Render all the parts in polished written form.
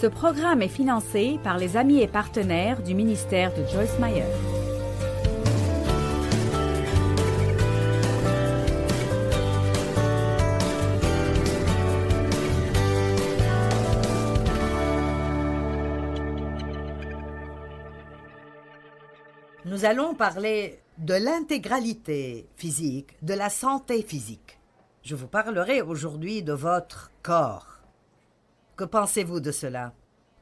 Ce programme est financé par les amis et partenaires du ministère de Joyce Meyer. Nous allons parler de l'intégralité physique, de la santé physique. Je vous parlerai aujourd'hui de votre corps. Que pensez-vous de cela?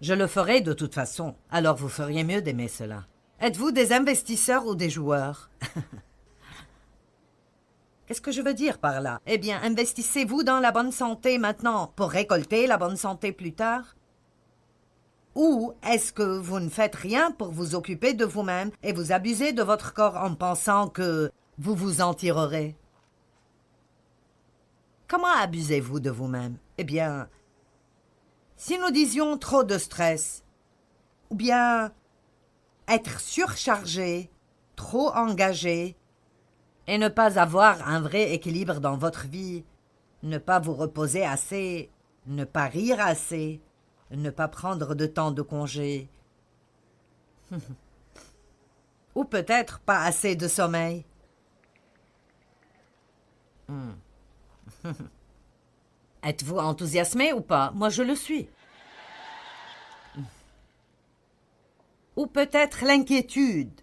Je le ferai de toute façon, alors vous feriez mieux d'aimer cela. Êtes-vous des investisseurs ou des joueurs? Qu'est-ce que je veux dire par là? Eh bien, investissez-vous dans la bonne santé maintenant pour récolter la bonne santé plus tard? Ou est-ce que vous ne faites rien pour vous occuper de vous-même et vous abusez de votre corps en pensant que vous vous en tirerez? Comment abusez-vous de vous-même? Eh bien, si nous disions trop de stress, ou bien être surchargé, trop engagé, et ne pas avoir un vrai équilibre dans votre vie, ne pas vous reposer assez, ne pas rire assez, ne pas prendre de temps de congé, ou peut-être pas assez de sommeil. Êtes-vous enthousiasmé ou pas? Moi, je le suis. Ou peut-être l'inquiétude,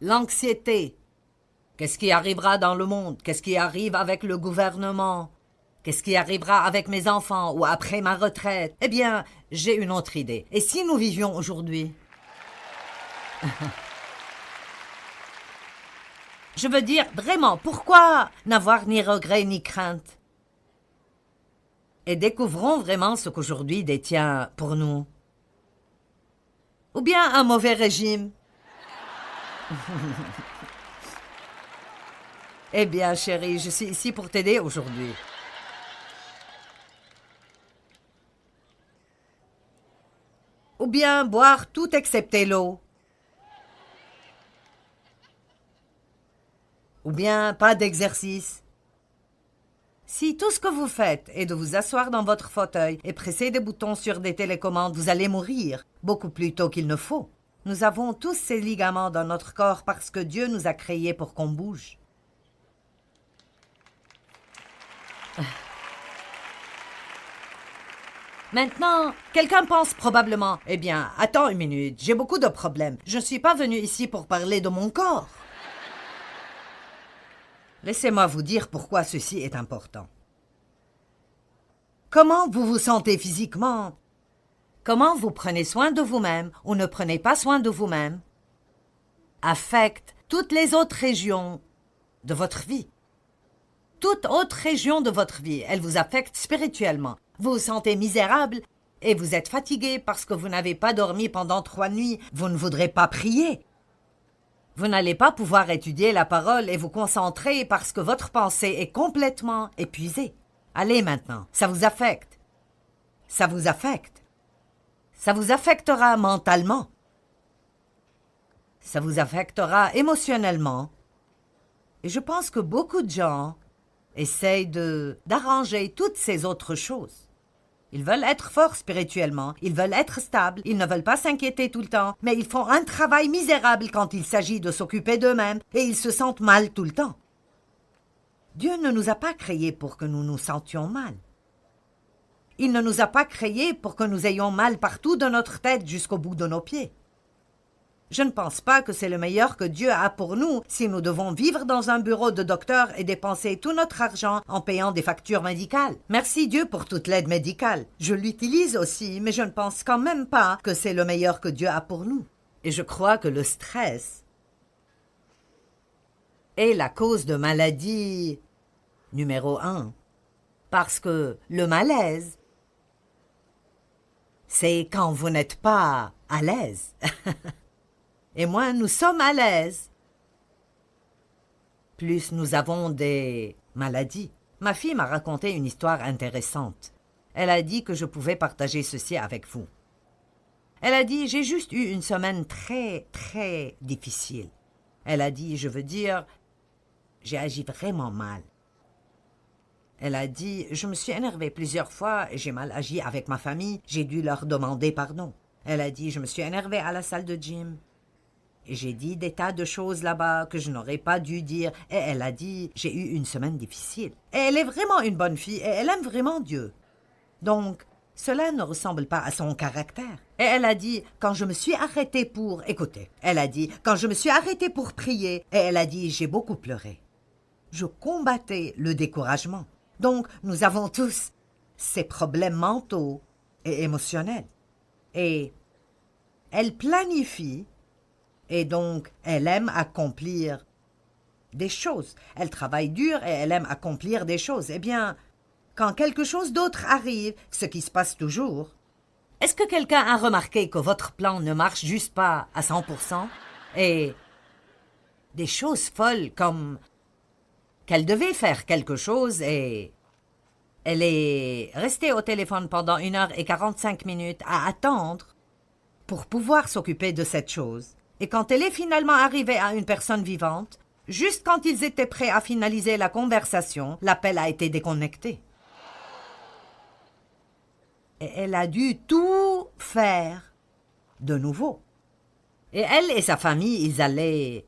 l'anxiété. Qu'est-ce qui arrivera dans le monde? Qu'est-ce qui arrive avec le gouvernement? Qu'est-ce qui arrivera avec mes enfants ou après ma retraite? Eh bien, j'ai une autre idée. Et si nous vivions aujourd'hui? Je veux dire, vraiment, pourquoi n'avoir ni regret ni crainte? Et découvrons vraiment ce qu'aujourd'hui détient pour nous. Ou bien un mauvais régime. Eh bien, chérie, je suis ici pour t'aider aujourd'hui. Ou bien boire tout excepté l'eau. Ou bien pas d'exercice. Si tout ce que vous faites est de vous asseoir dans votre fauteuil et presser des boutons sur des télécommandes, vous allez mourir, beaucoup plus tôt qu'il ne faut. Nous avons tous ces ligaments dans notre corps parce que Dieu nous a créés pour qu'on bouge. Maintenant, quelqu'un pense probablement, eh bien, attends une minute, j'ai beaucoup de problèmes. Je ne suis pas venu ici pour parler de mon corps. Laissez-moi vous dire pourquoi ceci est important. Comment vous vous sentez physiquement? Comment vous prenez soin de vous-même ou ne prenez pas soin de vous-même affecte toutes les autres régions de votre vie. Toute autre région de votre vie, elle vous affecte spirituellement. Vous vous sentez misérable et vous êtes fatigué parce que vous n'avez pas dormi pendant 3 nuits. Vous ne voudrez pas prier. Vous n'allez pas pouvoir étudier la parole et vous concentrer parce que votre pensée est complètement épuisée. Allez maintenant, ça vous affecte. Ça vous affecte. Ça vous affectera mentalement. Ça vous affectera émotionnellement. Et je pense que beaucoup de gens essayent d'arranger toutes ces autres choses. Ils veulent être forts spirituellement, ils veulent être stables, ils ne veulent pas s'inquiéter tout le temps, mais ils font un travail misérable quand il s'agit de s'occuper d'eux-mêmes et ils se sentent mal tout le temps. Dieu ne nous a pas créés pour que nous nous sentions mal. Il ne nous a pas créés pour que nous ayons mal partout de notre tête jusqu'au bout de nos pieds. Je ne pense pas que c'est le meilleur que Dieu a pour nous si nous devons vivre dans un bureau de docteur et dépenser tout notre argent en payant des factures médicales. Merci Dieu pour toute l'aide médicale. Je l'utilise aussi, mais je ne pense quand même pas que c'est le meilleur que Dieu a pour nous. Et je crois que le stress est la cause de maladie numéro 1. Parce que le malaise, c'est quand vous n'êtes pas à l'aise. Et moins nous sommes à l'aise, plus nous avons des maladies. Ma fille m'a raconté une histoire intéressante. Elle a dit que je pouvais partager ceci avec vous. Elle a dit, j'ai juste eu une semaine très, très difficile. Elle a dit, je veux dire, j'ai agi vraiment mal. Elle a dit « Je me suis énervée plusieurs fois et j'ai mal agi avec ma famille. J'ai dû leur demander pardon. » Elle a dit « Je me suis énervée à la salle de gym. Et j'ai dit des tas de choses là-bas que je n'aurais pas dû dire. » Et elle a dit « J'ai eu une semaine difficile. » Et elle est vraiment une bonne fille et elle aime vraiment Dieu. Donc, cela ne ressemble pas à son caractère. Et elle a dit « Quand je me suis arrêtée pour... » Écoutez, elle a dit « Quand je me suis arrêtée pour prier. » Et elle a dit « J'ai beaucoup pleuré. » Je combattais le découragement. Donc, nous avons tous ces problèmes mentaux et émotionnels. Et elle planifie, et donc elle aime accomplir des choses. Elle travaille dur et elle aime accomplir des choses. Eh bien, quand quelque chose d'autre arrive, ce qui se passe toujours, est-ce que quelqu'un a remarqué que votre plan ne marche juste pas à 100%? Et des choses folles comme qu'elle devait faire quelque chose et elle est restée au téléphone pendant 1h45 à attendre pour pouvoir s'occuper de cette chose. Et quand elle est finalement arrivée à une personne vivante, juste quand ils étaient prêts à finaliser la conversation, l'appel a été déconnecté. Et elle a dû tout faire de nouveau. Et elle et sa famille, ils allaient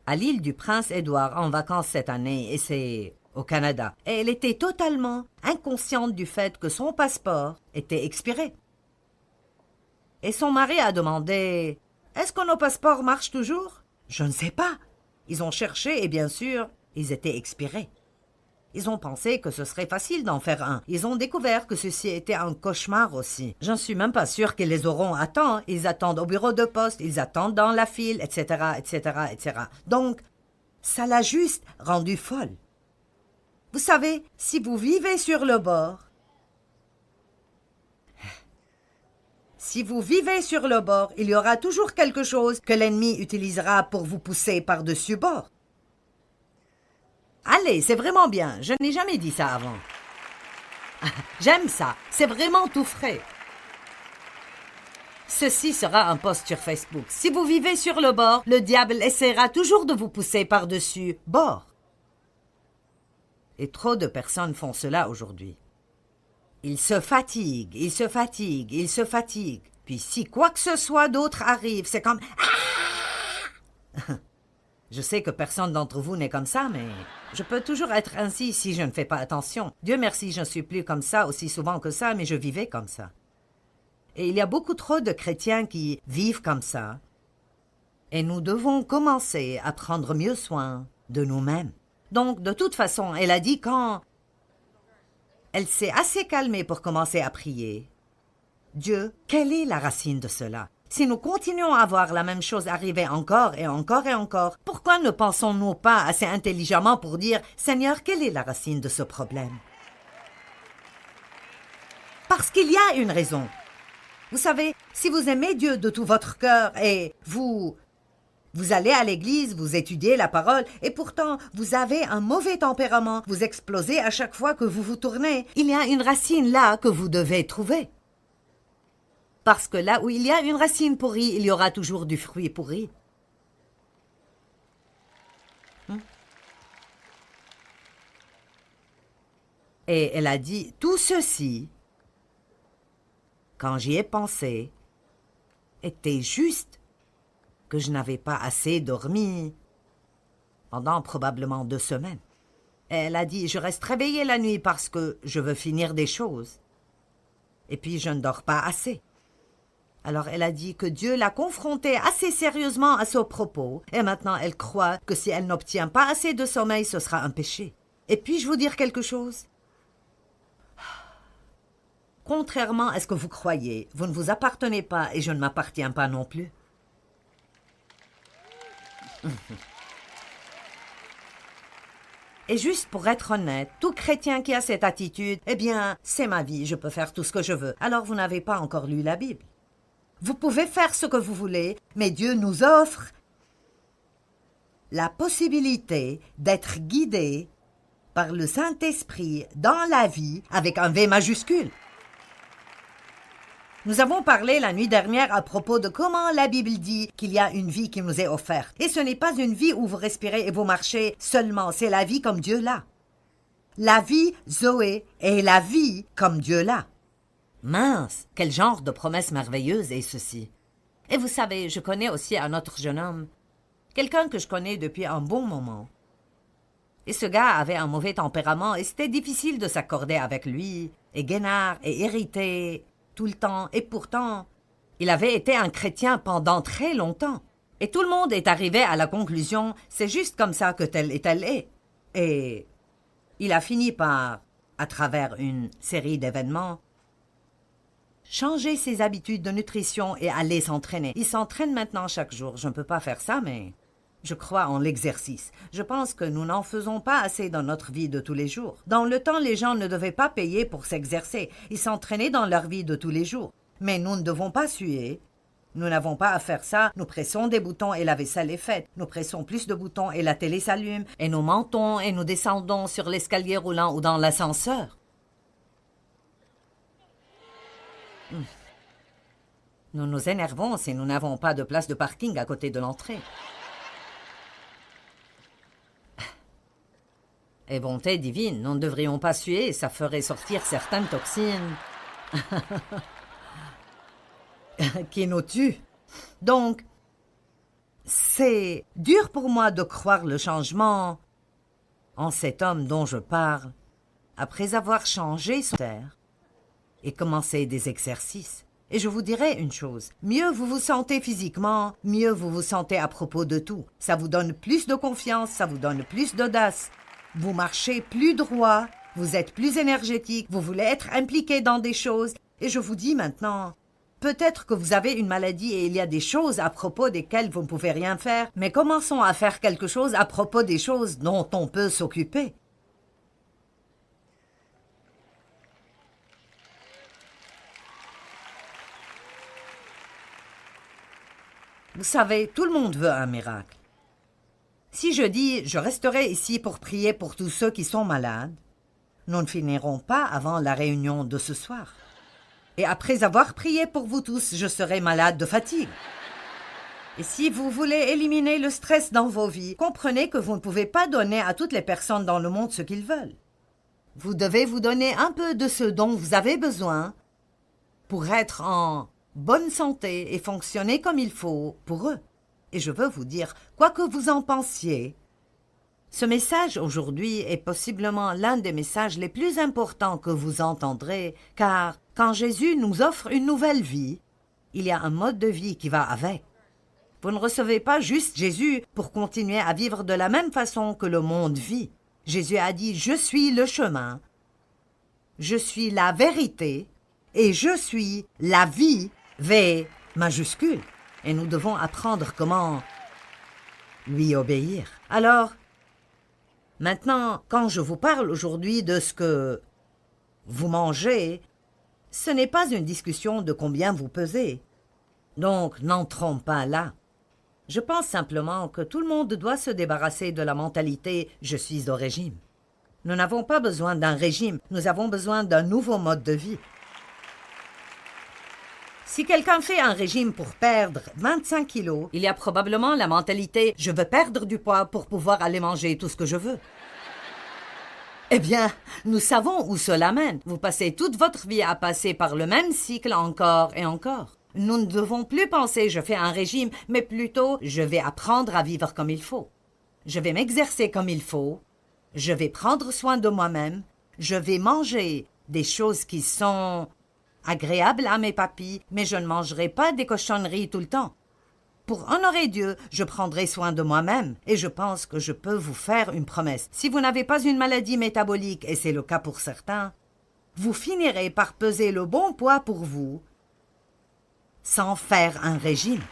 à l'île du Prince-Édouard en vacances cette année, et c'est au Canada. Et elle était totalement inconsciente du fait que son passeport était expiré. Et son mari a demandé « Est-ce que nos passeports marchent toujours ?»« Je ne sais pas. » Ils ont cherché et bien sûr, ils étaient expirés. Ils ont pensé que ce serait facile d'en faire un. Ils ont découvert que ceci était un cauchemar aussi. J'en suis même pas sûre qu'ils les auront à temps. Ils attendent au bureau de poste, ils attendent dans la file, etc., etc., etc. Donc, ça l'a juste rendue folle. Vous savez, si vous vivez sur le bord, il y aura toujours quelque chose que l'ennemi utilisera pour vous pousser par-dessus bord. Allez, c'est vraiment bien. Je n'ai jamais dit ça avant. J'aime ça. C'est vraiment tout frais. Ceci sera un post sur Facebook. Si vous vivez sur le bord, le diable essaiera toujours de vous pousser par-dessus bord. Et trop de personnes font cela aujourd'hui. Ils se fatiguent, ils se fatiguent, ils se fatiguent. Puis si quoi que ce soit d'autre arrive, c'est comme... Je sais que personne d'entre vous n'est comme ça, mais je peux toujours être ainsi si je ne fais pas attention. Dieu merci, je ne suis plus comme ça aussi souvent que ça, mais je vivais comme ça. Et il y a beaucoup trop de chrétiens qui vivent comme ça. Et nous devons commencer à prendre mieux soin de nous-mêmes. Donc, de toute façon, elle a dit quand elle s'est assez calmée pour commencer à prier. Dieu, quelle est la racine de cela? Si nous continuons à voir la même chose arriver encore et encore et encore, pourquoi ne pensons-nous pas assez intelligemment pour dire « Seigneur, quelle est la racine de ce problème ?» Parce qu'il y a une raison. Vous savez, si vous aimez Dieu de tout votre cœur et vous allez à l'église, vous étudiez la parole, et pourtant vous avez un mauvais tempérament, vous explosez à chaque fois que vous vous tournez, il y a une racine là que vous devez trouver. Parce que là où il y a une racine pourrie, il y aura toujours du fruit pourri. Et elle a dit, tout ceci, quand j'y ai pensé, était juste que je n'avais pas assez dormi pendant probablement 2 semaines. Et elle a dit, je reste réveillée la nuit parce que je veux finir des choses. Et puis je ne dors pas assez. Alors elle a dit que Dieu l'a confrontée assez sérieusement à ce propos, et maintenant elle croit que si elle n'obtient pas assez de sommeil, ce sera un péché. Et puis-je vous dire quelque chose? Contrairement à ce que vous croyez, vous ne vous appartenez pas et je ne m'appartiens pas non plus. Et juste pour être honnête, tout chrétien qui a cette attitude, eh bien, c'est ma vie, je peux faire tout ce que je veux. Alors vous n'avez pas encore lu la Bible. Vous pouvez faire ce que vous voulez, mais Dieu nous offre la possibilité d'être guidés par le Saint-Esprit dans la vie avec un V majuscule. Nous avons parlé la nuit dernière à propos de comment la Bible dit qu'il y a une vie qui nous est offerte. Et ce n'est pas une vie où vous respirez et vous marchez seulement, c'est la vie comme Dieu l'a. La vie, Zoé, est la vie comme Dieu l'a. Mince, quel genre de promesse merveilleuse est ceci. Et vous savez, je connais aussi un autre jeune homme, quelqu'un que je connais depuis un bon moment. Et ce gars avait un mauvais tempérament et c'était difficile de s'accorder avec lui, et guénard et irrité tout le temps, et pourtant, il avait été un chrétien pendant très longtemps. Et tout le monde est arrivé à la conclusion, c'est juste comme ça que tel et tel est. Et il a fini par, à travers une série d'événements, changer ses habitudes de nutrition et aller s'entraîner. Il s'entraîne maintenant chaque jour. Je ne peux pas faire ça, mais je crois en l'exercice. Je pense que nous n'en faisons pas assez dans notre vie de tous les jours. Dans le temps, les gens ne devaient pas payer pour s'exercer. Ils s'entraînaient dans leur vie de tous les jours. Mais nous ne devons pas suer. Nous n'avons pas à faire ça. Nous pressons des boutons et la vaisselle est faite. Nous pressons plus de boutons et la télé s'allume. Et nous montons et nous descendons sur l'escalier roulant ou dans l'ascenseur. Nous nous énervons si nous n'avons pas de place de parking à côté de l'entrée. Et bonté divine, nous ne devrions pas suer, ça ferait sortir certaines toxines qui nous tuent. Donc, c'est dur pour moi de croire le changement en cet homme dont je parle, après avoir changé son terre et commencé des exercices. Et je vous dirai une chose, mieux vous vous sentez physiquement, mieux vous vous sentez à propos de tout. Ça vous donne plus de confiance, ça vous donne plus d'audace. Vous marchez plus droit, vous êtes plus énergétique, vous voulez être impliqué dans des choses. Et je vous dis maintenant, peut-être que vous avez une maladie et il y a des choses à propos desquelles vous ne pouvez rien faire, mais commençons à faire quelque chose à propos des choses dont on peut s'occuper. Vous savez, tout le monde veut un miracle. Si je dis « je resterai ici pour prier pour tous ceux qui sont malades », nous ne finirons pas avant la réunion de ce soir. Et après avoir prié pour vous tous, je serai malade de fatigue. Et si vous voulez éliminer le stress dans vos vies, comprenez que vous ne pouvez pas donner à toutes les personnes dans le monde ce qu'ils veulent. Vous devez vous donner un peu de ce dont vous avez besoin pour être en bonne santé et fonctionner comme il faut pour eux. Et je veux vous dire, quoi que vous en pensiez, ce message aujourd'hui est possiblement l'un des messages les plus importants que vous entendrez, car quand Jésus nous offre une nouvelle vie, il y a un mode de vie qui va avec. Vous ne recevez pas juste Jésus pour continuer à vivre de la même façon que le monde vit. Jésus a dit « Je suis le chemin, je suis la vérité et je suis la vie ». V majuscule, et nous devons apprendre comment lui obéir. Alors, maintenant, quand je vous parle aujourd'hui de ce que vous mangez, ce n'est pas une discussion de combien vous pesez. Donc, n'entrons pas là. Je pense simplement que tout le monde doit se débarrasser de la mentalité « je suis au régime ». Nous n'avons pas besoin d'un régime, nous avons besoin d'un nouveau mode de vie. Si quelqu'un fait un régime pour perdre 25 kilos, il y a probablement la mentalité « je veux perdre du poids pour pouvoir aller manger tout ce que je veux ». Eh bien, nous savons où cela mène. Vous passez toute votre vie à passer par le même cycle encore et encore. Nous ne devons plus penser « je fais un régime », mais plutôt « je vais apprendre à vivre comme il faut ». Je vais m'exercer comme il faut, je vais prendre soin de moi-même, je vais manger des choses qui sont agréables à mes papilles, mais je ne mangerai pas des cochonneries tout le temps. Pour honorer Dieu, je prendrai soin de moi-même et je pense que je peux vous faire une promesse. Si vous n'avez pas une maladie métabolique, et c'est le cas pour certains, vous finirez par peser le bon poids pour vous sans faire un régime.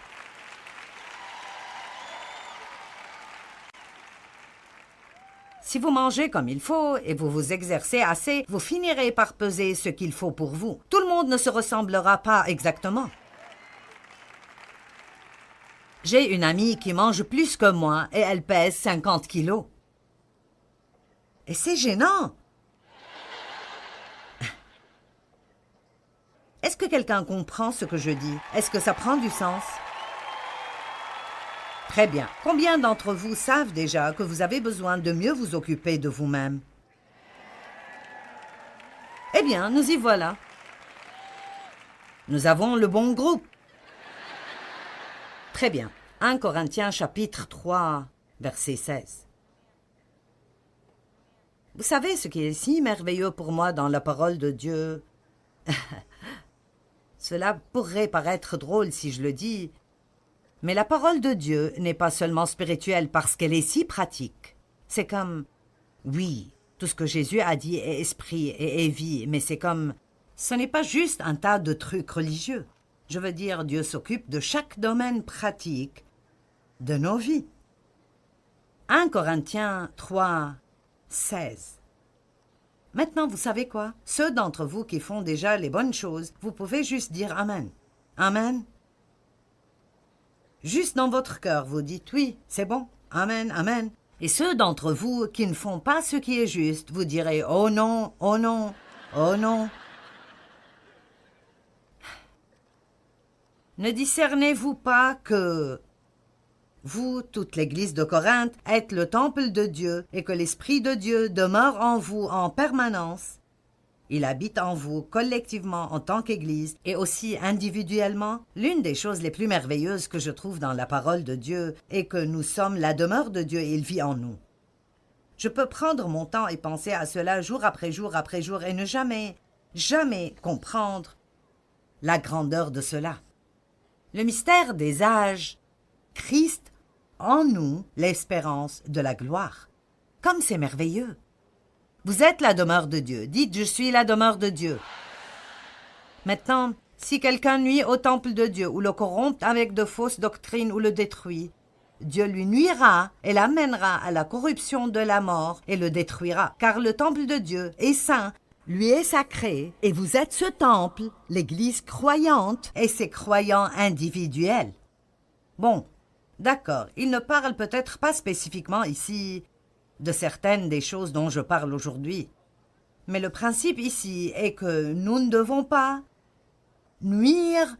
Si vous mangez comme il faut et vous vous exercez assez, vous finirez par peser ce qu'il faut pour vous. Tout le monde ne se ressemblera pas exactement. J'ai une amie qui mange plus que moi et elle pèse 50 kilos. Et c'est gênant. Est-ce que quelqu'un comprend ce que je dis? Est-ce que ça prend du sens? Très bien. Combien d'entre vous savent déjà que vous avez besoin de mieux vous occuper de vous-même? Eh bien, nous y voilà. Nous avons le bon groupe. Très bien. 1 Corinthiens chapitre 3, verset 16. Vous savez ce qui est si merveilleux pour moi dans la parole de Dieu? Cela pourrait paraître drôle si je le dis, mais la parole de Dieu n'est pas seulement spirituelle parce qu'elle est si pratique. C'est comme, oui, tout ce que Jésus a dit est esprit et est vie, mais c'est comme, ce n'est pas juste un tas de trucs religieux. Je veux dire, Dieu s'occupe de chaque domaine pratique de nos vies. 1 Corinthiens 3, 16. Maintenant, vous savez quoi? Ceux d'entre vous qui font déjà les bonnes choses, vous pouvez juste dire Amen. Amen. Juste dans votre cœur, vous dites oui, c'est bon. Amen, Amen. Et ceux d'entre vous qui ne font pas ce qui est juste, vous direz oh non, oh non, oh non. Ne discernez-vous pas que vous, toute l'Église de Corinthe, êtes le temple de Dieu et que l'Esprit de Dieu demeure en vous en permanence? Il habite en vous collectivement en tant qu'Église et aussi individuellement. L'une des choses les plus merveilleuses que je trouve dans la parole de Dieu est que nous sommes la demeure de Dieu et il vit en nous. Je peux prendre mon temps et penser à cela jour après jour et ne jamais comprendre la grandeur de cela. Le mystère des âges, Christ en nous, l'espérance de la gloire. Comme c'est merveilleux. Vous êtes la demeure de Dieu. Dites, je suis la demeure de Dieu. Maintenant, si quelqu'un nuit au temple de Dieu ou le corrompt avec de fausses doctrines ou le détruit, Dieu lui nuira et l'amènera à la corruption de la mort et le détruira. Car le temple de Dieu est saint, lui est sacré, et vous êtes ce temple, l'Église croyante et ses croyants individuels. Bon, d'accord, il ne parle peut-être pas spécifiquement ici de certaines des choses dont je parle aujourd'hui. Mais le principe ici est que nous ne devons pas nuire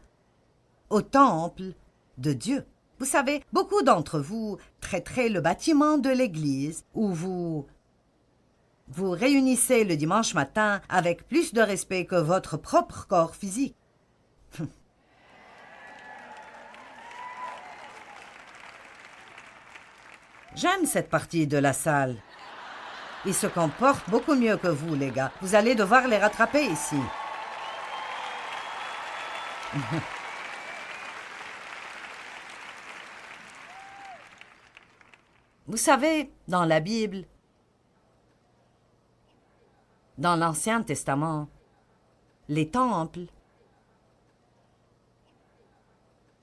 au temple de Dieu. Vous savez, beaucoup d'entre vous traiteraient le bâtiment de l'église où vous réunissez le dimanche matin avec plus de respect que votre propre corps physique. J'aime cette partie de la salle. Ils se comportent beaucoup mieux que vous, les gars. Vous allez devoir les rattraper ici. Vous savez, dans la Bible, dans l'Ancien Testament, les temples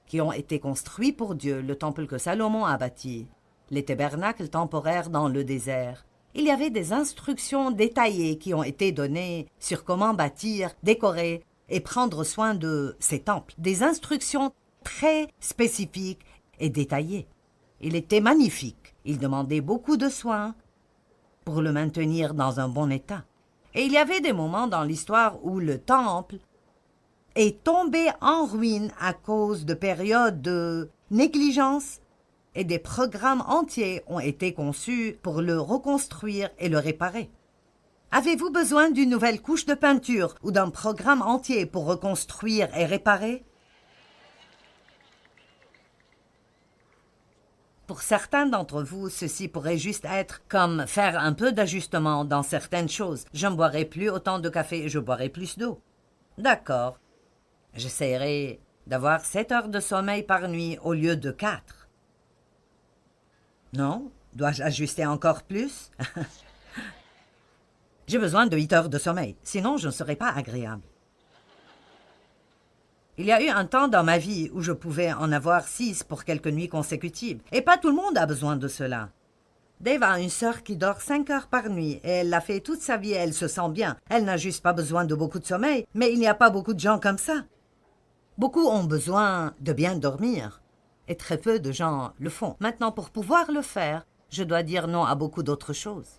qui ont été construits pour Dieu, le temple que Salomon a bâti, les tabernacles temporaires dans le désert, il y avait des instructions détaillées qui ont été données sur comment bâtir, décorer et prendre soin de ces temples. Des instructions très spécifiques et détaillées. Il était magnifique. Il demandait beaucoup de soins pour le maintenir dans un bon état. Et il y avait des moments dans l'histoire où le temple est tombé en ruine à cause de périodes de négligence et des programmes entiers ont été conçus pour le reconstruire et le réparer. Avez-vous besoin d'une nouvelle couche de peinture ou d'un programme entier pour reconstruire et réparer? Pour certains d'entre vous, ceci pourrait juste être comme faire un peu d'ajustement dans certaines choses. Je ne boirai plus autant de café et je boirai plus d'eau. D'accord. J'essaierai d'avoir 7 heures de sommeil par nuit au lieu de 4. Non? Dois-je ajuster encore plus? J'ai besoin de 8 heures de sommeil, sinon je ne serai pas agréable. Il y a eu un temps dans ma vie où je pouvais en avoir 6 pour quelques nuits consécutives, et pas tout le monde a besoin de cela. Dave a une sœur qui dort 5 heures par nuit, et elle l'a fait toute sa vie et elle se sent bien. Elle n'a juste pas besoin de beaucoup de sommeil, mais il n'y a pas beaucoup de gens comme ça. Beaucoup ont besoin de bien dormir, et très peu de gens le font. Maintenant, pour pouvoir le faire, je dois dire non à beaucoup d'autres choses.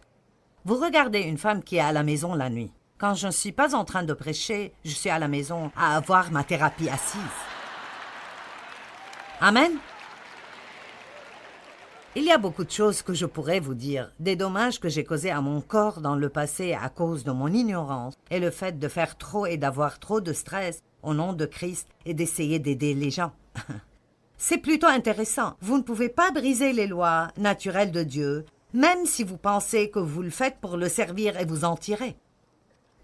Vous regardez une femme qui est à la maison la nuit. Quand je ne suis pas en train de prêcher, je suis à la maison à avoir ma thérapie assise. Amen. Il y a beaucoup de choses que je pourrais vous dire, des dommages que j'ai causés à mon corps dans le passé à cause de mon ignorance et le fait de faire trop et d'avoir trop de stress au nom de Christ et d'essayer d'aider les gens. C'est plutôt intéressant. Vous ne pouvez pas briser les lois naturelles de Dieu, même si vous pensez que vous le faites pour le servir et vous en tirer.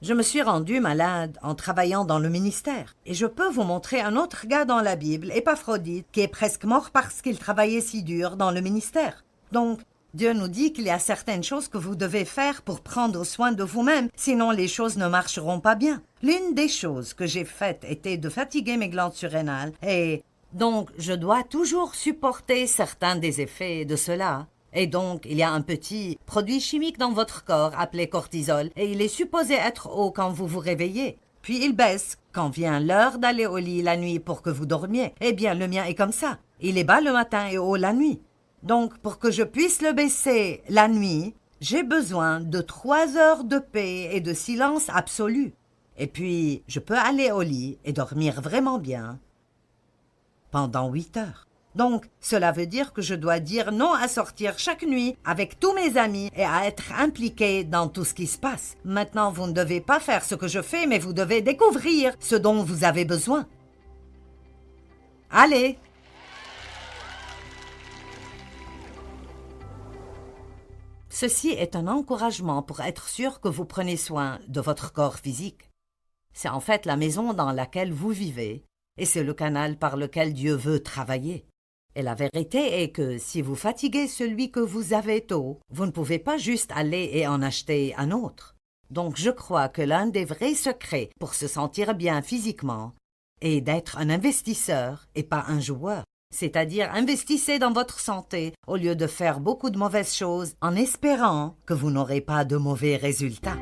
Je me suis rendu malade en travaillant dans le ministère. Et je peux vous montrer un autre gars dans la Bible, Épaphrodite, qui est presque mort parce qu'il travaillait si dur dans le ministère. Donc, Dieu nous dit qu'il y a certaines choses que vous devez faire pour prendre soin de vous-même, sinon les choses ne marcheront pas bien. L'une des choses que j'ai faites était de fatiguer mes glandes surrénales et donc je dois toujours supporter certains des effets de cela. Et donc, il y a un petit produit chimique dans votre corps appelé cortisol et il est supposé être haut quand vous vous réveillez. Puis il baisse quand vient l'heure d'aller au lit la nuit pour que vous dormiez. Eh bien, le mien est comme ça. Il est bas le matin et haut la nuit. Donc, pour que je puisse le baisser la nuit, j'ai besoin de 3 heures de paix et de silence absolu. Et puis, je peux aller au lit et dormir vraiment bien pendant 8 heures. Donc, cela veut dire que je dois dire non à sortir chaque nuit avec tous mes amis et à être impliqué dans tout ce qui se passe. Maintenant, vous ne devez pas faire ce que je fais, mais vous devez découvrir ce dont vous avez besoin. Allez! Ceci est un encouragement pour être sûr que vous prenez soin de votre corps physique. C'est en fait la maison dans laquelle vous vivez, et c'est le canal par lequel Dieu veut travailler. Et la vérité est que si vous fatiguez celui que vous avez tôt, vous ne pouvez pas juste aller et en acheter un autre. Donc je crois que l'un des vrais secrets pour se sentir bien physiquement est d'être un investisseur et pas un joueur. C'est-à-dire investissez dans votre santé au lieu de faire beaucoup de mauvaises choses en espérant que vous n'aurez pas de mauvais résultats.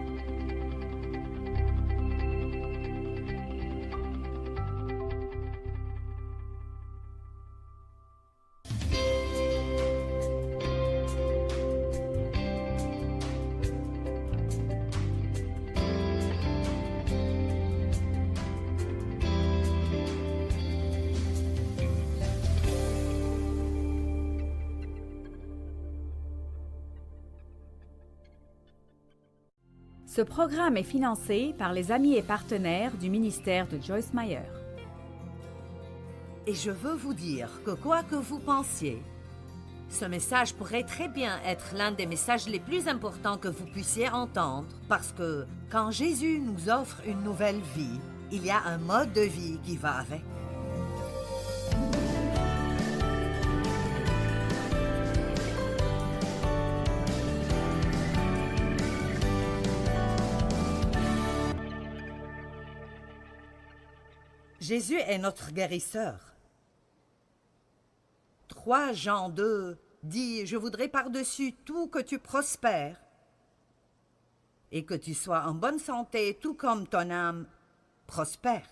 Ce programme est financé par les amis et partenaires du ministère de Joyce Meyer. Et je veux vous dire que quoi que vous pensiez, ce message pourrait très bien être l'un des messages les plus importants que vous puissiez entendre, parce que quand Jésus nous offre une nouvelle vie, il y a un mode de vie qui va avec. Jésus est notre guérisseur. 3 Jean 2 dit « Je voudrais par-dessus tout que tu prospères et que tu sois en bonne santé, tout comme ton âme prospère. »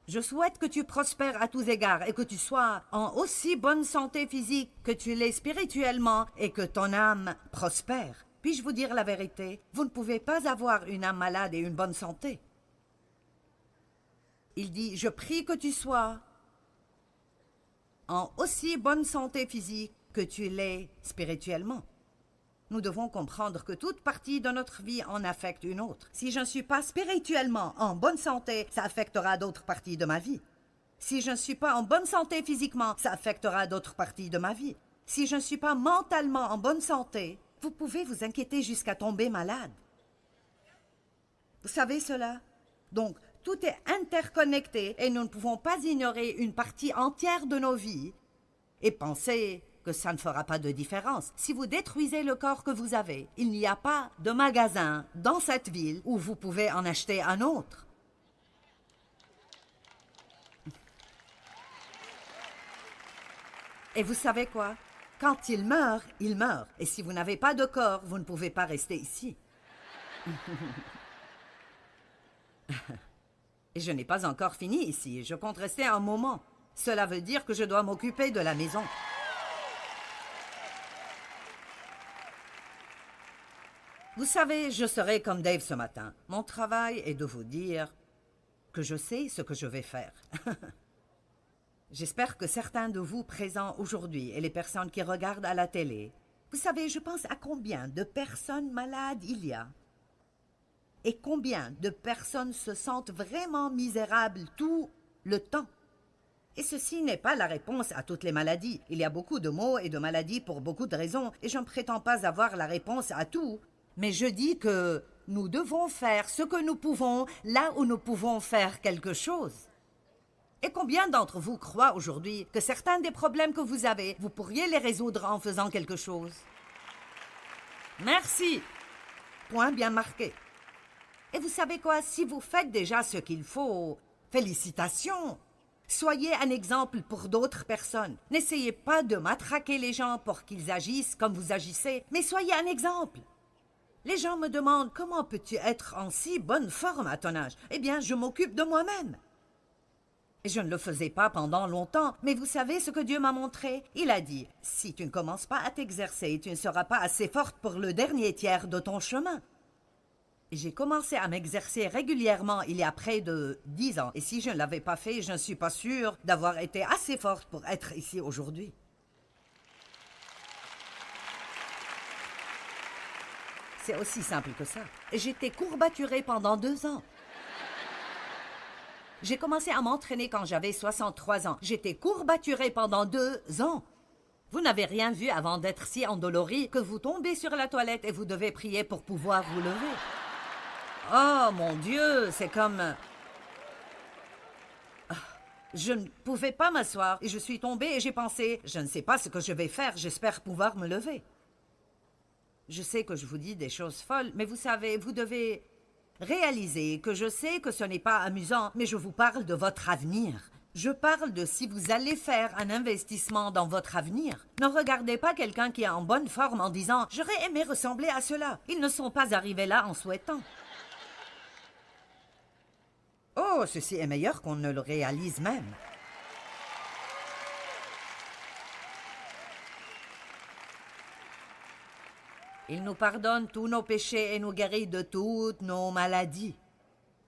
Je souhaite que tu prospères à tous égards et que tu sois en aussi bonne santé physique que tu l'es spirituellement et que ton âme prospère. Puis-je vous dire la vérité? Vous ne pouvez pas avoir une âme malade et une bonne santé. Il dit, je prie que tu sois en aussi bonne santé physique que tu l'es spirituellement. Nous devons comprendre que toute partie de notre vie en affecte une autre. Si je ne suis pas spirituellement en bonne santé, ça affectera d'autres parties de ma vie. Si je ne suis pas en bonne santé physiquement, ça affectera d'autres parties de ma vie. Si je ne suis pas mentalement en bonne santé, vous pouvez vous inquiéter jusqu'à tomber malade. Vous savez cela? Donc, tout est interconnecté et nous ne pouvons pas ignorer une partie entière de nos vies et penser que ça ne fera pas de différence. Si vous détruisez le corps que vous avez, il n'y a pas de magasin dans cette ville où vous pouvez en acheter un autre. Et vous savez quoi? Quand il meurt, il meurt. Et si vous n'avez pas de corps, vous ne pouvez pas rester ici. Et je n'ai pas encore fini ici. Je compte rester un moment. Cela veut dire que je dois m'occuper de la maison. Vous savez, je serai comme Dave ce matin. Mon travail est de vous dire que je sais ce que je vais faire. J'espère que certains de vous présents aujourd'hui et les personnes qui regardent à la télé, vous savez, je pense à combien de personnes malades il y a. Et combien de personnes se sentent vraiment misérables tout le temps. Et ceci n'est pas la réponse à toutes les maladies. Il y a beaucoup de maux et de maladies pour beaucoup de raisons, et je ne prétends pas avoir la réponse à tout. Mais je dis que nous devons faire ce que nous pouvons là où nous pouvons faire quelque chose. Et combien d'entre vous croient aujourd'hui que certains des problèmes que vous avez, vous pourriez les résoudre en faisant quelque chose? Merci. Point bien marqué. Et vous savez quoi, si vous faites déjà ce qu'il faut, félicitations. Soyez un exemple pour d'autres personnes. N'essayez pas de matraquer les gens pour qu'ils agissent comme vous agissez, mais soyez un exemple. Les gens me demandent « Comment peux-tu être en si bonne forme à ton âge ?» Eh bien, je m'occupe de moi-même. Et je ne le faisais pas pendant longtemps, mais vous savez ce que Dieu m'a montré? Il a dit « Si tu ne commences pas à t'exercer, tu ne seras pas assez forte pour le dernier tiers de ton chemin. » J'ai commencé à m'exercer régulièrement il y a près de 10 ans. Et si je ne l'avais pas fait, je ne suis pas sûre d'avoir été assez forte pour être ici aujourd'hui. C'est aussi simple que ça. J'étais courbaturée pendant 2 ans. J'ai commencé à m'entraîner quand j'avais 63 ans. J'étais courbaturée pendant 2 ans. Vous n'avez rien vu avant d'être si endolori que vous tombez sur la toilette et vous devez prier pour pouvoir vous lever. Oh mon Dieu, c'est comme... Je ne pouvais pas m'asseoir et je suis tombée et j'ai pensé, je ne sais pas ce que je vais faire, j'espère pouvoir me lever. Je sais que je vous dis des choses folles, mais vous savez, vous devez réaliser que je sais que ce n'est pas amusant, mais je vous parle de votre avenir. Je parle de si vous allez faire un investissement dans votre avenir. Ne regardez pas quelqu'un qui est en bonne forme en disant « J'aurais aimé ressembler à cela ». Ils ne sont pas arrivés là en souhaitant. Oh, ceci est meilleur qu'on ne le réalise même. Il nous pardonne tous nos péchés et nous guérit de toutes nos maladies.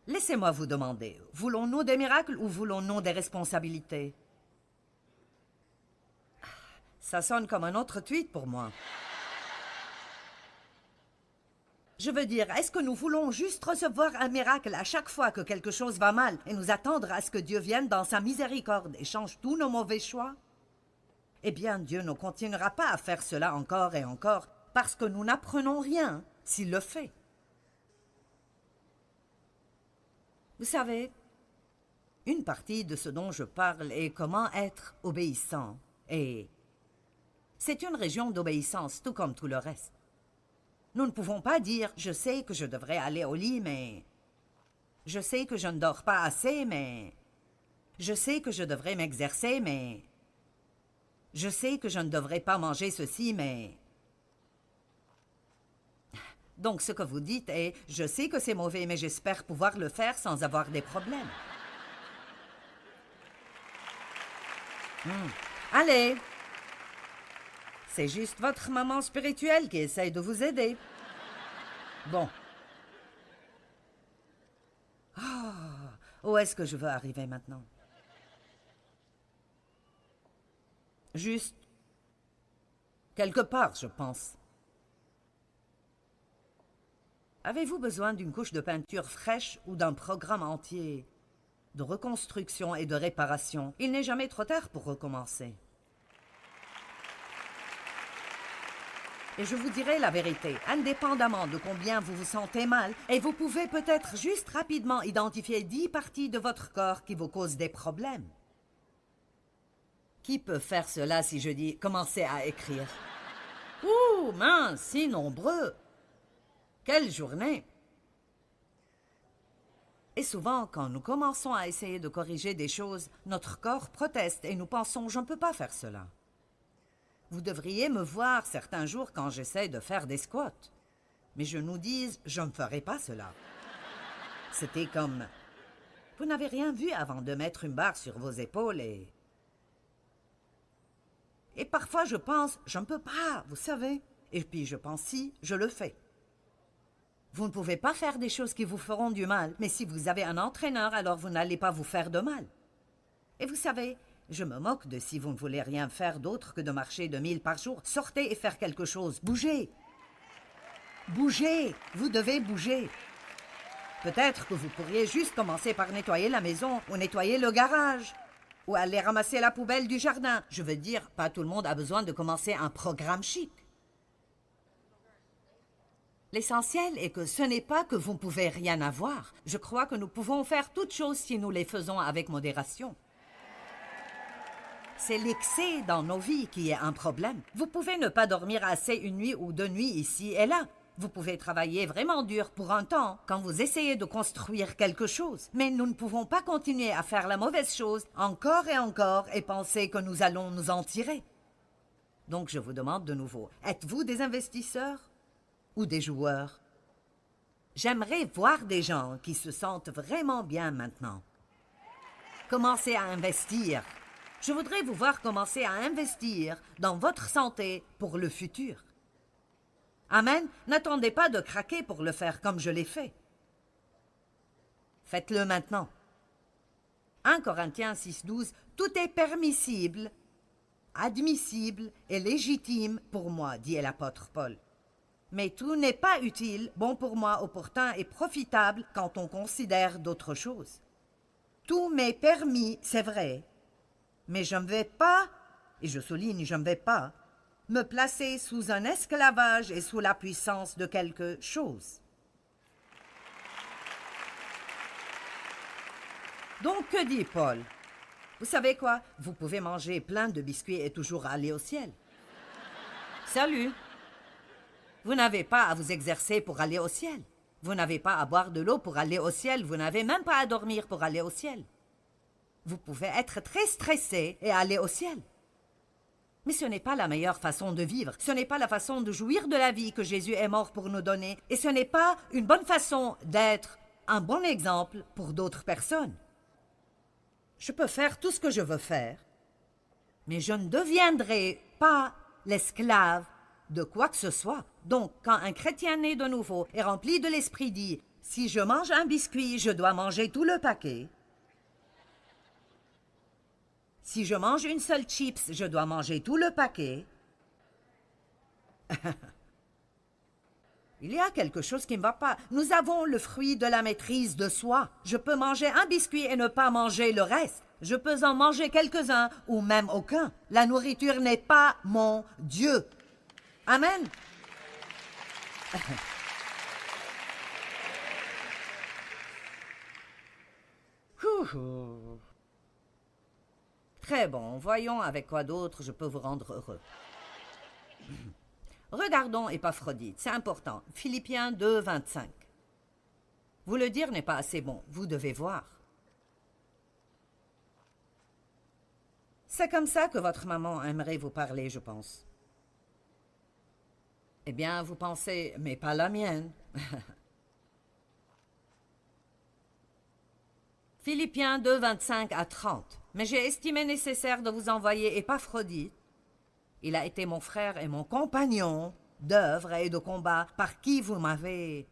Laissez-moi vous demander, voulons-nous des miracles ou voulons-nous des responsabilités? Ça sonne comme un autre tweet pour moi. Je veux dire, est-ce que nous voulons juste recevoir un miracle à chaque fois que quelque chose va mal et nous attendre à ce que Dieu vienne dans sa miséricorde et change tous nos mauvais choix? Eh bien, Dieu ne continuera pas à faire cela encore et encore parce que nous n'apprenons rien s'il le fait. Vous savez, une partie de ce dont je parle est comment être obéissant. Et c'est une région d'obéissance, tout comme tout le reste. Nous ne pouvons pas dire « je sais que je devrais aller au lit, mais... je sais que je ne dors pas assez, mais... je sais que je devrais m'exercer, mais... je sais que je ne devrais pas manger ceci, mais... » Donc ce que vous dites est « je sais que c'est mauvais, mais j'espère pouvoir le faire sans avoir des problèmes. » Allez! C'est juste votre maman spirituelle qui essaye de vous aider. Bon. Où est-ce que je veux arriver maintenant? Juste quelque part, je pense. Avez-vous besoin d'une couche de peinture fraîche ou d'un programme entier de reconstruction et de réparation? Il n'est jamais trop tard pour recommencer. Et je vous dirai la vérité, indépendamment de combien vous vous sentez mal, et vous pouvez peut-être juste rapidement identifier 10 parties de votre corps qui vous causent des problèmes. Qui peut faire cela si je dis « commencez à écrire » ? Ouh, mince, si nombreux! Quelle journée! Et souvent, quand nous commençons à essayer de corriger des choses, notre corps proteste et nous pensons « je ne peux pas faire cela ». Vous devriez me voir certains jours quand j'essaie de faire des squats. Mes genoux disent « je ne ferai pas cela ». C'était comme « vous n'avez rien vu avant de mettre une barre sur vos épaules et... » Et parfois je pense « je ne peux pas, vous savez ». Et puis je pense « si, je le fais ». Vous ne pouvez pas faire des choses qui vous feront du mal, mais si vous avez un entraîneur, alors vous n'allez pas vous faire de mal. Et vous savez, Je me moque de si vous ne voulez rien faire d'autre que de marcher de 1000 par jour. Sortez et faire quelque chose. Bougez. Bougez. Vous devez bouger. Peut-être que vous pourriez juste commencer par nettoyer la maison ou nettoyer le garage ou aller ramasser la poubelle du jardin. Je veux dire, pas tout le monde a besoin de commencer un programme chic. L'essentiel est que ce n'est pas que vous ne pouvez rien avoir. Je crois que nous pouvons faire toutes choses si nous les faisons avec modération. C'est l'excès dans nos vies qui est un problème. Vous pouvez ne pas dormir assez une nuit ou 2 nuits ici et là. Vous pouvez travailler vraiment dur pour un temps quand vous essayez de construire quelque chose. Mais nous ne pouvons pas continuer à faire la mauvaise chose encore et penser que nous allons nous en tirer. Donc je vous demande de nouveau, êtes-vous des investisseurs ou des joueurs? J'aimerais voir des gens qui se sentent vraiment bien maintenant. Commencez à investir. Je voudrais vous voir commencer à investir dans votre santé pour le futur. Amen. N'attendez pas de craquer pour le faire comme je l'ai fait. Faites-le maintenant. 1 Corinthiens 6,12 « Tout est permissible, admissible et légitime pour moi, dit l'apôtre Paul. Mais tout n'est pas utile, bon pour moi, opportun et profitable quand on considère d'autres choses. Tout m'est permis, c'est vrai, mais je ne vais pas, et je souligne, je ne vais pas, me placer sous un esclavage et sous la puissance de quelque chose. Donc, que dit Paul? Vous savez quoi? Vous pouvez manger plein de biscuits et toujours aller au ciel. Salut! Vous n'avez pas à vous exercer pour aller au ciel. Vous n'avez pas à boire de l'eau pour aller au ciel. Vous n'avez même pas à dormir pour aller au ciel. Vous pouvez être très stressé et aller au ciel. Mais ce n'est pas la meilleure façon de vivre. Ce n'est pas la façon de jouir de la vie que Jésus est mort pour nous donner. Et ce n'est pas une bonne façon d'être un bon exemple pour d'autres personnes. Je peux faire tout ce que je veux faire, mais je ne deviendrai pas l'esclave de quoi que ce soit. Donc, quand un chrétien né de nouveau est rempli de l'esprit dit « Si je mange un biscuit, je dois manger tout le paquet. Si je mange une seule chips, je dois manger tout le paquet. » Il y a quelque chose qui ne va pas. Nous avons le fruit de la maîtrise de soi. Je peux manger un biscuit et ne pas manger le reste. Je peux en manger quelques-uns ou même aucun. La nourriture n'est pas mon Dieu. Amen. Très bon. Voyons avec quoi d'autre je peux vous rendre heureux. Regardons Épaphrodite, c'est important. Philippiens 2, 25. Vous le dire n'est pas assez bon, vous devez voir. C'est comme ça que votre maman aimerait vous parler, je pense. Eh bien, vous pensez, mais pas la mienne. Philippiens 2, 25 à 30. Mais j'ai estimé nécessaire de vous envoyer Épaphrodite. Il a été mon frère et mon compagnon d'œuvre et de combat par qui vous m'avez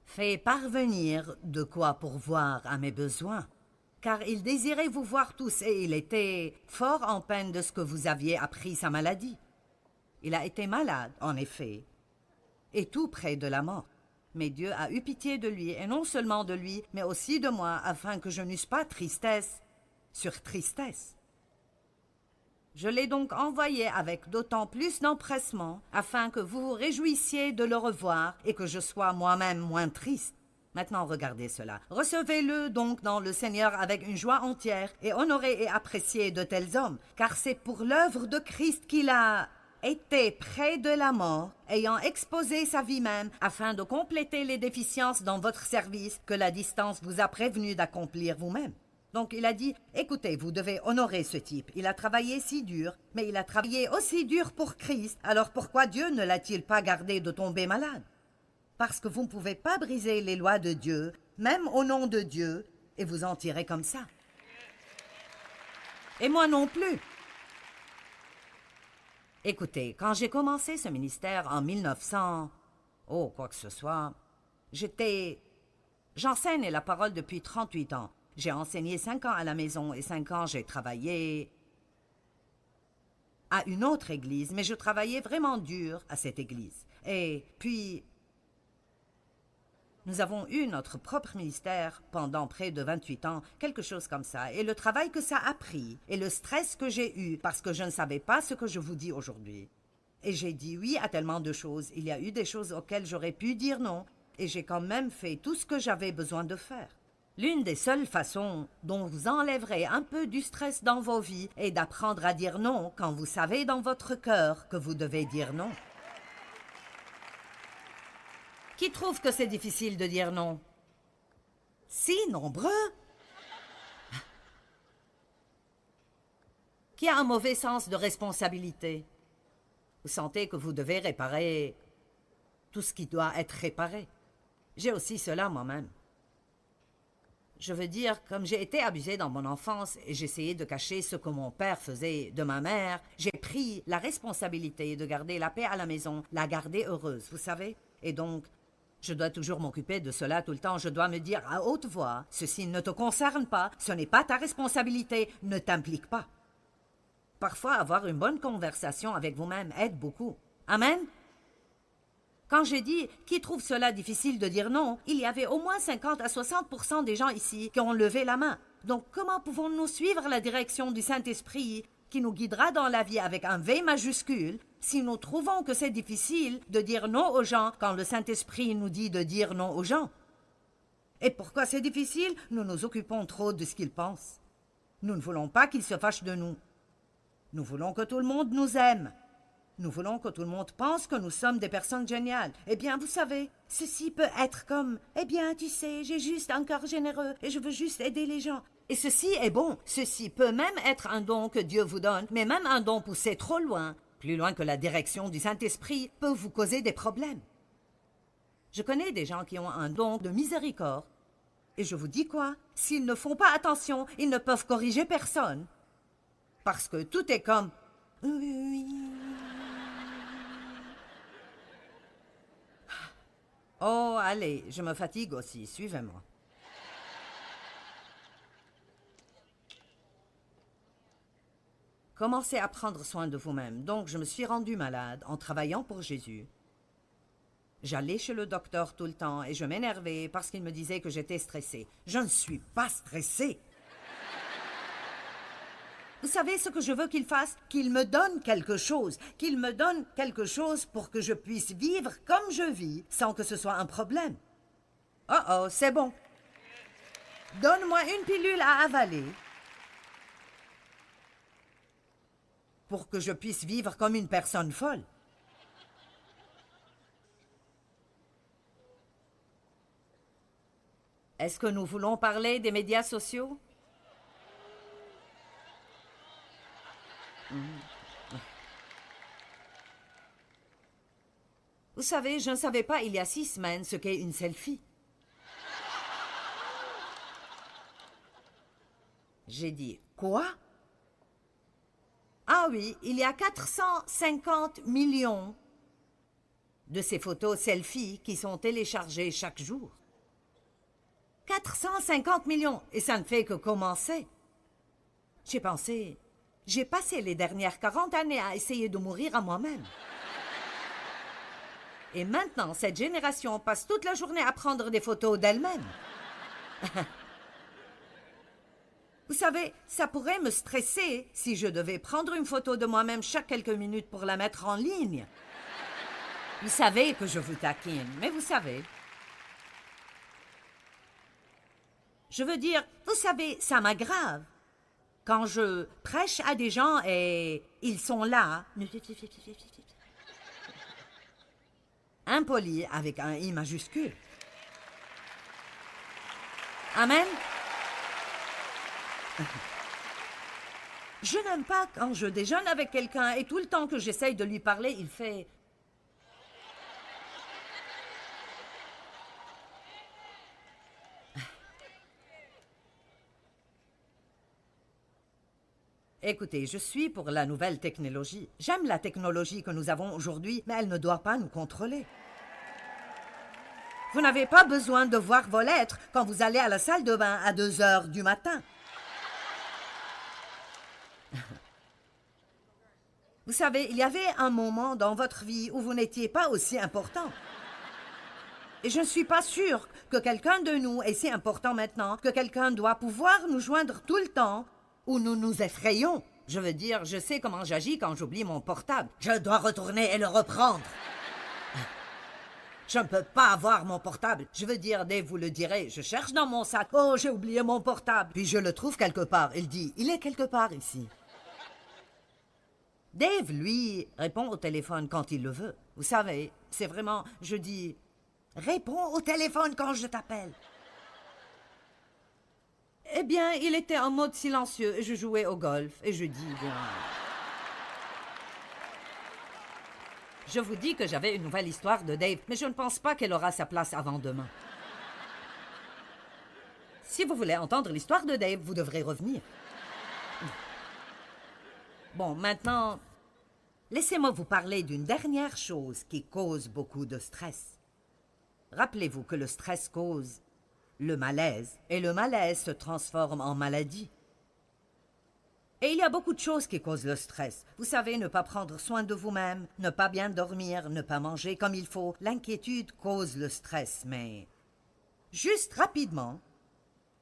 fait parvenir de quoi pourvoir à mes besoins. Car il désirait vous voir tous et il était fort en peine de ce que vous aviez appris sa maladie. Il a été malade, en effet, et tout près de la mort. Mais Dieu a eu pitié de lui, et non seulement de lui, mais aussi de moi, afin que je n'eusse pas tristesse sur tristesse. Je l'ai donc envoyé avec d'autant plus d'empressement, afin que vous vous réjouissiez de le revoir et que je sois moi-même moins triste. Maintenant, regardez cela. Recevez-le donc dans le Seigneur avec une joie entière et honorez et appréciez de tels hommes, car c'est pour l'œuvre de Christ qu'il a été près de la mort, ayant exposé sa vie même, afin de compléter les déficiences dans votre service que la distance vous a prévenu d'accomplir vous-même. Donc il a dit, écoutez, vous devez honorer ce type. Il a travaillé si dur, mais il a travaillé aussi dur pour Christ. Alors pourquoi Dieu ne l'a-t-il pas gardé de tomber malade? Parce que vous ne pouvez pas briser les lois de Dieu, même au nom de Dieu, et vous en tirer comme ça. Et moi non plus. Écoutez, quand j'ai commencé ce ministère en 1900, quoi que ce soit, j'enseigne la parole depuis 38 ans. J'ai enseigné 5 ans à la maison et 5 ans j'ai travaillé à une autre église, mais je travaillais vraiment dur à cette église. Et puis, nous avons eu notre propre ministère pendant près de 28 ans, quelque chose comme ça. Et le travail que ça a pris, et le stress que j'ai eu, parce que je ne savais pas ce que je vous dis aujourd'hui. Et j'ai dit oui à tellement de choses. Il y a eu des choses auxquelles j'aurais pu dire non, et j'ai quand même fait tout ce que j'avais besoin de faire. L'une des seules façons dont vous enlèverez un peu du stress dans vos vies est d'apprendre à dire non quand vous savez dans votre cœur que vous devez dire non. Qui trouve que c'est difficile de dire non? Si nombreux. Qui a un mauvais sens de responsabilité? Vous sentez que vous devez réparer tout ce qui doit être réparé. J'ai aussi cela moi-même. Je veux dire, comme j'ai été abusée dans mon enfance et j'essayais de cacher ce que mon père faisait de ma mère, j'ai pris la responsabilité de garder la paix à la maison, la garder heureuse, vous savez? Et donc, je dois toujours m'occuper de cela tout le temps. Je dois me dire à haute voix, ceci ne te concerne pas, ce n'est pas ta responsabilité, ne t'implique pas. Parfois, avoir une bonne conversation avec vous-même aide beaucoup. Amen? Quand j'ai dit « qui trouve cela difficile de dire non », il y avait au moins 50 à 60% des gens ici qui ont levé la main. Donc comment pouvons-nous suivre la direction du Saint-Esprit qui nous guidera dans la vie avec un V majuscule si nous trouvons que c'est difficile de dire non aux gens quand le Saint-Esprit nous dit de dire non aux gens? Et pourquoi c'est difficile? Nous nous occupons trop de ce qu'ils pensent. Nous ne voulons pas qu'ils se fâchent de nous. Nous voulons que tout le monde nous aime. Nous voulons que tout le monde pense que nous sommes des personnes géniales. Eh bien, vous savez, ceci peut être comme « Eh bien, tu sais, j'ai juste un cœur généreux et je veux juste aider les gens. » Et ceci est bon. Ceci peut même être un don que Dieu vous donne, mais même un don poussé trop loin, plus loin que la direction du Saint-Esprit, peut vous causer des problèmes. Je connais des gens qui ont un don de miséricorde. Et je vous dis quoi? S'ils ne font pas attention, ils ne peuvent corriger personne. Parce que tout est comme « Oh, allez, je me fatigue aussi, suivez-moi. » Commencez à prendre soin de vous-même. Donc, je me suis rendue malade en travaillant pour Jésus. J'allais chez le docteur tout le temps et je m'énervais parce qu'il me disait que j'étais stressée. Je ne suis pas stressée. Vous savez ce que je veux qu'il fasse? Qu'il me donne quelque chose. Qu'il me donne quelque chose pour que je puisse vivre comme je vis sans que ce soit un problème. Oh oh, c'est bon. Donne-moi une pilule à avaler pour que je puisse vivre comme une personne folle. Est-ce que nous voulons parler des médias sociaux? Vous savez, je ne savais pas il y a 6 semaines ce qu'est une selfie. J'ai dit, quoi? Ah oui, il y a 450 millions de ces photos selfies qui sont téléchargées chaque jour. 450 millions, et ça ne fait que commencer. J'ai pensé, j'ai passé les dernières 40 années à essayer de mourir à moi-même. Et maintenant, cette génération passe toute la journée à prendre des photos d'elle-même. Vous savez, ça pourrait me stresser si je devais prendre une photo de moi-même chaque quelques minutes pour la mettre en ligne. Vous savez que je vous taquine, mais vous savez. Je veux dire, vous savez, ça m'aggrave. Quand je prêche à des gens et ils sont là, impolis avec un I majuscule. Amen. Je n'aime pas quand je déjeune avec quelqu'un et tout le temps que j'essaye de lui parler, il fait... Écoutez, je suis pour la nouvelle technologie. J'aime la technologie que nous avons aujourd'hui, mais elle ne doit pas nous contrôler. Vous n'avez pas besoin de voir vos lettres quand vous allez à la salle de bain à 2 heures du matin. Vous savez, il y avait un moment dans votre vie où vous n'étiez pas aussi important. Et je ne suis pas sûre que quelqu'un de nous est si important maintenant que quelqu'un doit pouvoir nous joindre tout le temps où nous nous effrayons. Je veux dire, je sais comment j'agis quand j'oublie mon portable. Je dois retourner et le reprendre. Je ne peux pas avoir mon portable. Je veux dire, Dave vous le direz, je cherche dans mon sac. Oh, j'ai oublié mon portable. Puis je le trouve quelque part. Il dit, il est quelque part ici. Dave, lui, répond au téléphone quand il le veut. Vous savez, c'est vraiment, je dis, réponds au téléphone quand je t'appelle. Eh bien, il était en mode silencieux et je jouais au golf. Et je dis, bien... Je vous dis que j'avais une nouvelle histoire de Dave, mais je ne pense pas qu'elle aura sa place avant demain. Si vous voulez entendre l'histoire de Dave, vous devrez revenir. Bon, maintenant, laissez-moi vous parler d'une dernière chose qui cause beaucoup de stress. Rappelez-vous que le stress cause le malaise, et le malaise se transforme en maladie. Et il y a beaucoup de choses qui causent le stress. Vous savez, ne pas prendre soin de vous-même, ne pas bien dormir, ne pas manger comme il faut. L'inquiétude cause le stress, mais... Juste rapidement,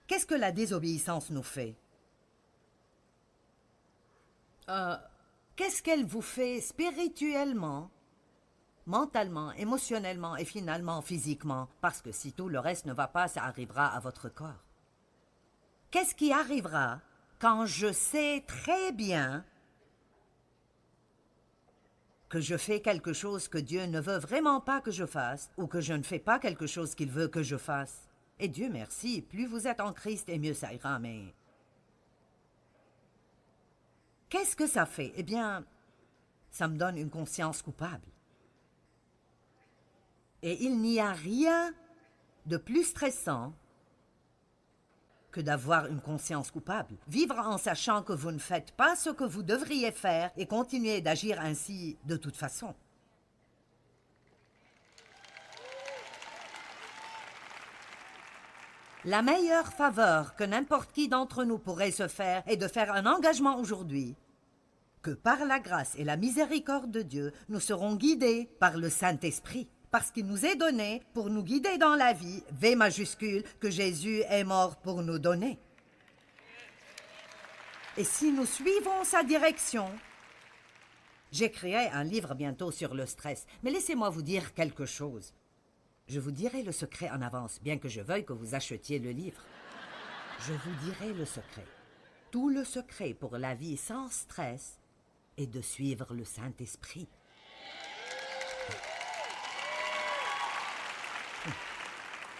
qu'est-ce que la désobéissance nous fait? Qu'est-ce qu'elle vous fait spirituellement, mentalement, émotionnellement et finalement physiquement? Parce que si tout le reste ne va pas, ça arrivera à votre corps. Qu'est-ce qui arrivera quand je sais très bien que je fais quelque chose que Dieu ne veut vraiment pas que je fasse, ou que je ne fais pas quelque chose qu'il veut que je fasse? Et Dieu merci, plus vous êtes en Christ et mieux ça ira, mais... Qu'est-ce que ça fait? Eh bien, ça me donne une conscience coupable. Et il n'y a rien de plus stressant que d'avoir une conscience coupable. Vivre en sachant que vous ne faites pas ce que vous devriez faire et continuer d'agir ainsi de toute façon. La meilleure faveur que n'importe qui d'entre nous pourrait se faire est de faire un engagement aujourd'hui que par la grâce et la miséricorde de Dieu, nous serons guidés par le Saint-Esprit. Parce qu'il nous est donné pour nous guider dans la vie, V majuscule, que Jésus est mort pour nous donner. Et si nous suivons sa direction, j'écrirai un livre bientôt sur le stress, mais laissez-moi vous dire quelque chose. Je vous dirai le secret en avance, bien que je veuille que vous achetiez le livre. Je vous dirai le secret. Tout le secret pour la vie sans stress est de suivre le Saint-Esprit.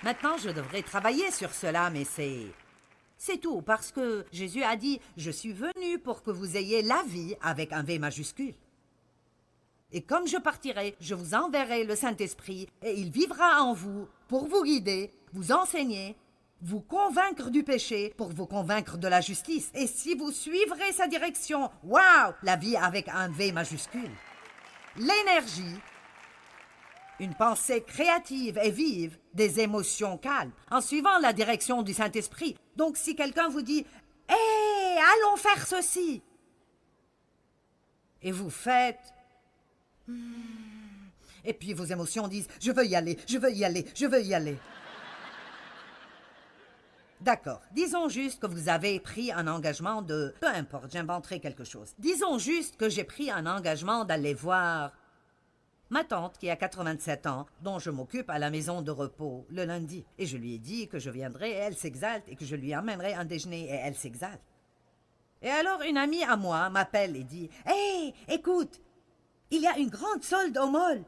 Maintenant, je devrais travailler sur cela, mais c'est tout, parce que Jésus a dit « Je suis venu pour que vous ayez la vie avec un V majuscule. » Et comme je partirai, je vous enverrai le Saint-Esprit, et il vivra en vous pour vous guider, vous enseigner, vous convaincre du péché, pour vous convaincre de la justice. Et si vous suivrez sa direction, waouh, la vie avec un V majuscule. L'énergie, une pensée créative et vive, des émotions calmes, en suivant la direction du Saint-Esprit. Donc si quelqu'un vous dit « Hé, allons faire ceci !» et vous faites « Et puis vos émotions disent « Je veux y aller, je veux y aller, je veux y aller !» D'accord, disons juste que vous avez pris un engagement de... Peu importe, j'inventerai quelque chose. Disons juste que j'ai pris un engagement d'aller voir ma tante, qui a 87 ans, dont je m'occupe à la maison de repos le lundi. Et je lui ai dit que je viendrai et elle s'exalte et que je lui amènerai un déjeuner et elle s'exalte. Et alors une amie à moi m'appelle et dit « Hé, écoute, il y a une grande solde au mall.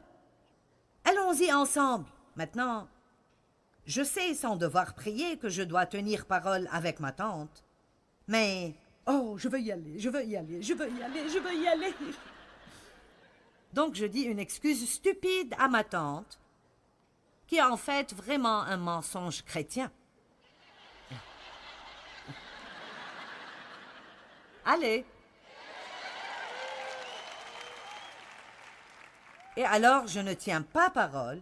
Allons-y ensemble. » Maintenant, je sais sans devoir prier que je dois tenir parole avec ma tante. Mais, oh, je veux y aller, je veux y aller, je veux y aller, je veux y aller. Donc je dis une excuse stupide à ma tante, qui est en fait vraiment un mensonge chrétien. Allez. Et alors je ne tiens pas parole,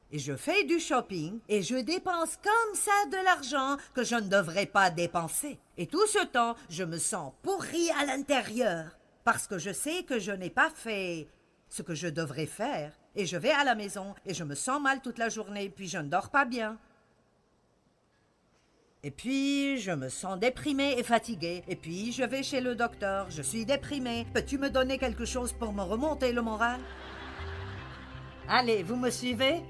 et je fais du shopping, et je dépense comme ça de l'argent que je ne devrais pas dépenser. Et tout ce temps, je me sens pourrie à l'intérieur, parce que je sais que je n'ai pas fait ce que je devrais faire. Et je vais à la maison et je me sens mal toute la journée, puis je ne dors pas bien. Et puis, je me sens déprimée et fatiguée. Et puis, je vais chez le docteur. Je suis déprimée. Peux-tu me donner quelque chose pour me remonter le moral? Allez, vous me suivez?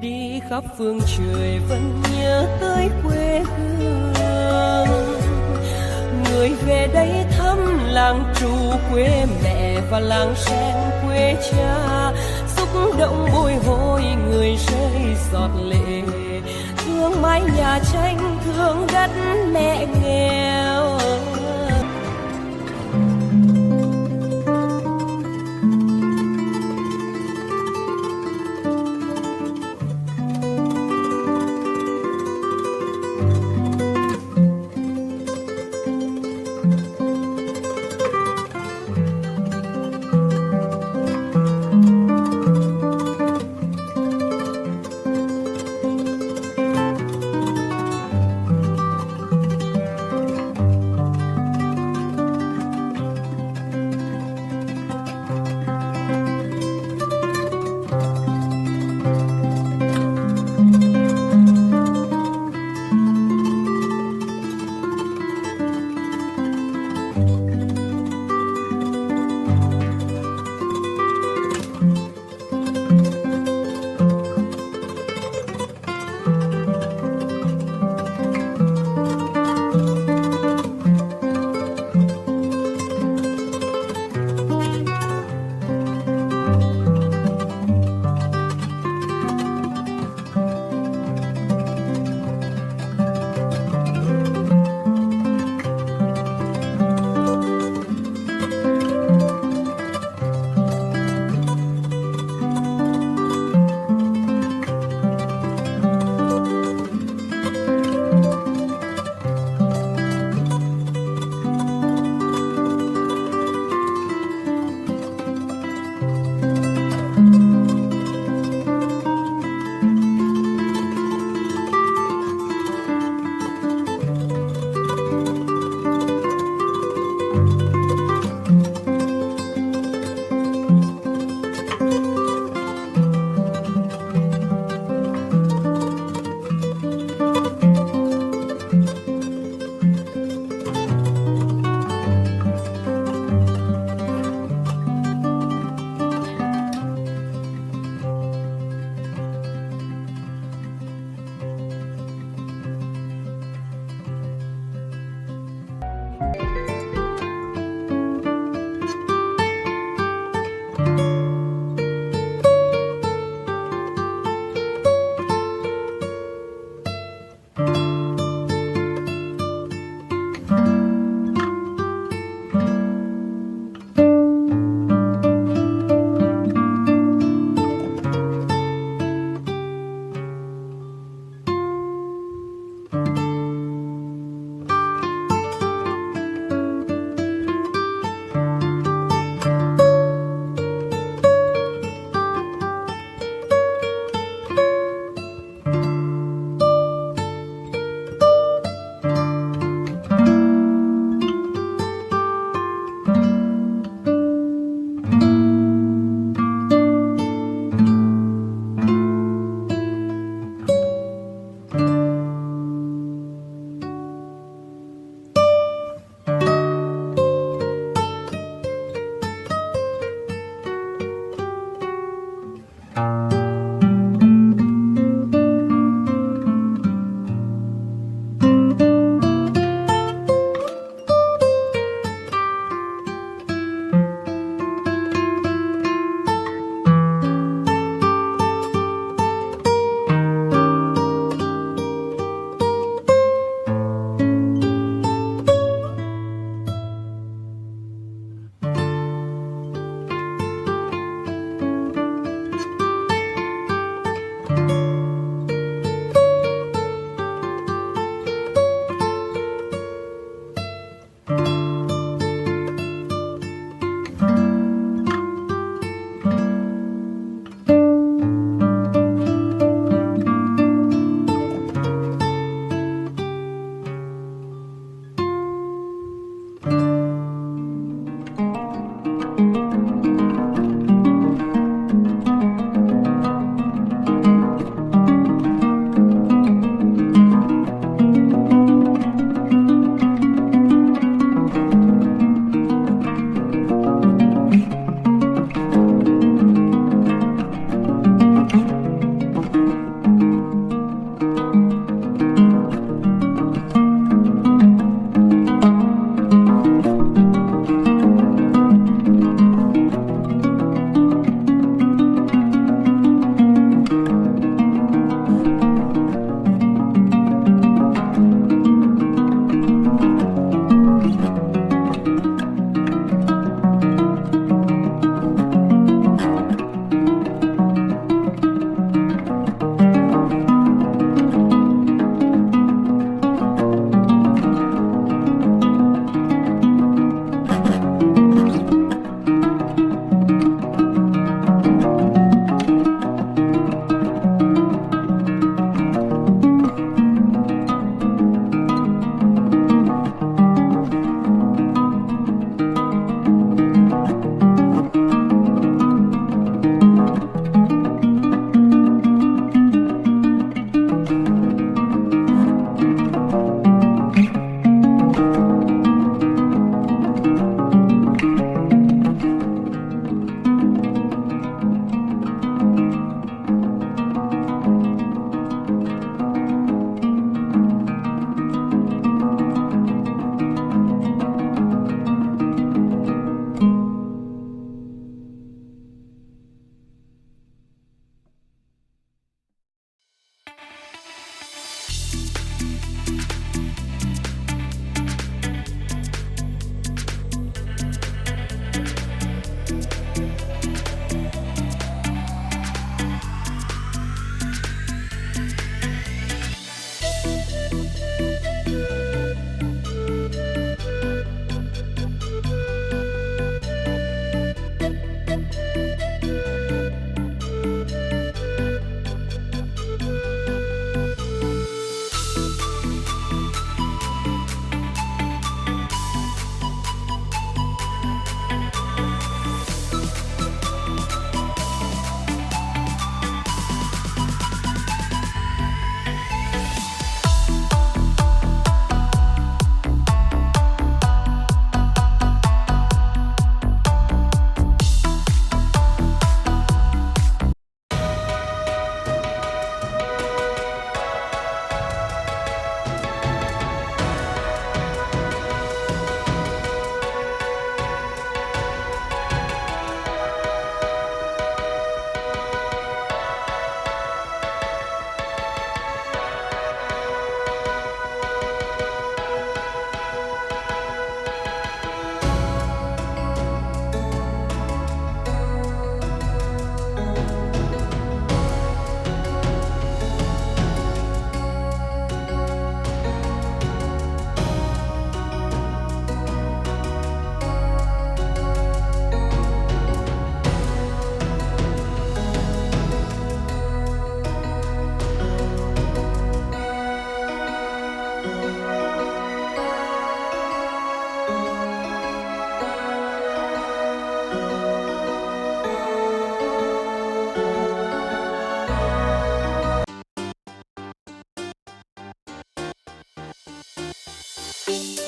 Đi khắp phương trời vẫn nhớ tới quê hương, người về đây thăm làng trù quê mẹ và làng sen quê cha, xúc động bồi hồi người rơi giọt lệ, thương mái nhà tranh thương đất mẹ nghèo. Thank